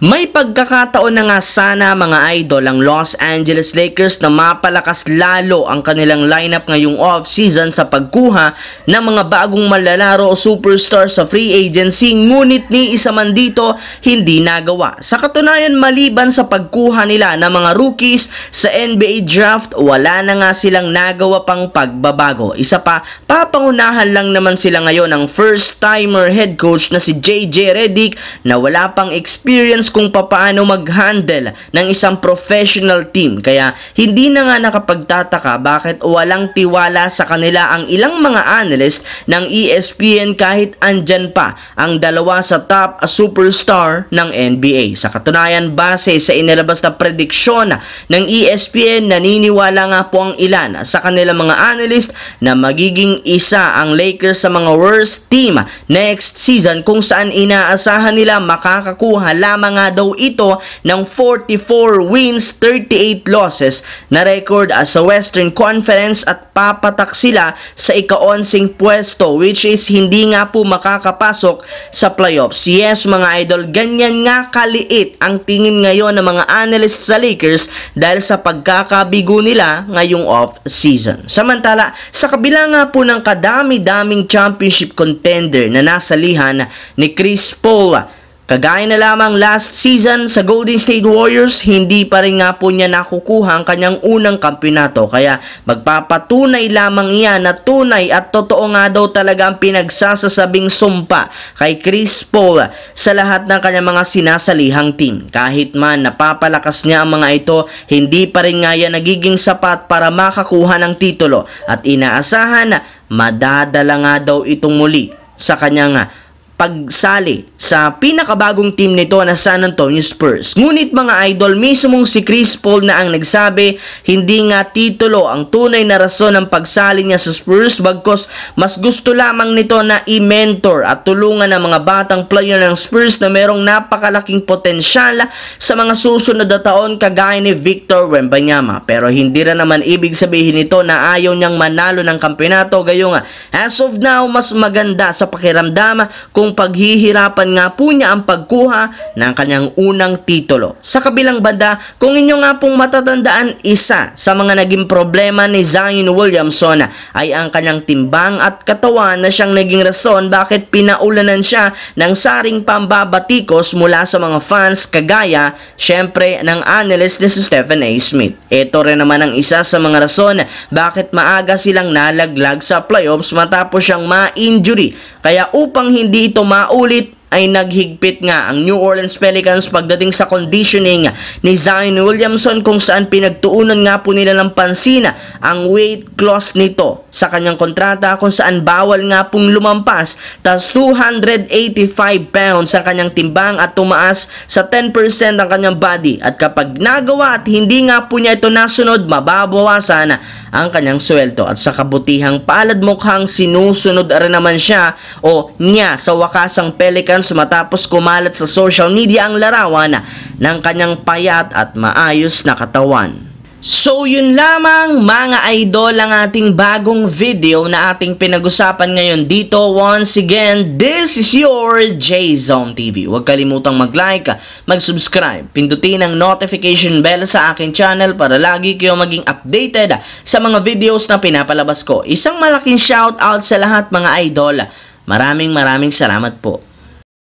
May pagkakataon na nga sana mga idol ang Los Angeles Lakers na mapalakas lalo ang kanilang lineup ngayong off-season sa pagkuha ng mga bagong malalaro o superstar sa free agency, ngunit ni isa man dito hindi nagawa. Sa katunayan, maliban sa pagkuha nila ng mga rookies sa NBA draft, wala na nga silang nagawa pang pagbabago. Isa pa, papangunahan lang naman sila ngayon ng first-timer head coach na si JJ Redick na wala pang experience kung papaano mag-handle ng isang professional team. Kaya hindi na nga nakapagtataka bakit walang tiwala sa kanila ang ilang mga analyst ng ESPN kahit andyan pa ang dalawa sa top superstar ng NBA. Sa katunayan, base sa inilabas na prediksyon ng ESPN, naniniwala nga po ang ilan sa kanilang mga analyst na magiging isa ang Lakers sa mga worst team next season, kung saan inaasahan nila makakakuha lamang nga daw ito ng 44 wins, 38 losses na record sa Western Conference at papatak sila sa ika-11 pwesto, which is hindi nga po makakapasok sa playoffs. Yes mga idol, ganyan nga kaliit ang tingin ngayon ng mga analysts sa Lakers dahil sa pagkakabigo nila ngayong off-season. Samantala, sa kabila nga po ng kadami-daming championship contender na nasa lihan ni Chris Paul, kagaya na lamang last season sa Golden State Warriors, hindi pa rin nga po niya nakukuha ang kanyang unang kampyonato. Kaya magpapatunay lamang iyan na tunay at totoo nga daw talaga ang pinagsasasabing sumpa kay Chris Paul sa lahat ng kanyang mga sinasalihang team. Kahit man napapalakas niya ang mga ito, hindi pa rin nga yan nagiging sapat para makakuha ng titulo. At inaasahan na madadala nga daw itong muli sa kanyang pagsali sa pinakabagong team nito na San Antonio Spurs. Ngunit mga idol, mismong si Chris Paul na ang nagsabi hindi nga titulo ang tunay na rason ng pagsali niya sa Spurs, bagkus mas gusto lamang nito na i-mentor at tulungan ang mga batang player ng Spurs na merong napakalaking potensyal sa mga susunod na taon kagaya ni Victor Wembanyama. Pero hindi rin naman ibig sabihin nito na ayaw niyang manalo ng kampeonato. Gayong as of now, mas maganda sa pakiramdam kung paghihirapan nga po niya ang pagkuha ng kanyang unang titulo. Sa kabilang banda, kung inyo nga pong matatandaan, isa sa mga naging problema ni Zion Williamson ay ang kanyang timbang at katawan na siyang naging rason bakit pinaulanan siya ng saring pambabatikos mula sa mga fans kagaya syempre ng analyst ni si Stephen A. Smith. Ito rin naman ang isa sa mga rason bakit maaga silang nalaglag sa playoffs matapos siyang ma-injury. Kaya upang hindi ito maulit ay naghigpit nga ang New Orleans Pelicans pagdating sa conditioning ni Zion Williamson, kung saan pinagtuunan nga po nila ng pansin ang weight clause nito sa kanyang kontrata, kung saan bawal nga pong lumampas tas 285 pounds ang kanyang timbang at tumaas sa 10% ang kanyang body, at kapag nagawa at hindi nga po niya ito nasunod, mababawasan ang kanyang sweldo. At sa kabutihang palad, mukhang sinusunod rin naman siya o niya sa wakas ang Pelicans matapos kumalat sa social media ang larawan ng kanyang payat at maayos na katawan. So yun lamang mga idol ang ating bagong video na ating pinag-usapan ngayon dito. Once again, this is your J-Zone TV. Huwag kalimutang mag-like, mag-subscribe, pindutin ang notification bell sa aking channel para lagi kayo maging updated sa mga videos na pinapalabas ko. Isang malaking shout out sa lahat mga idol. Maraming salamat po.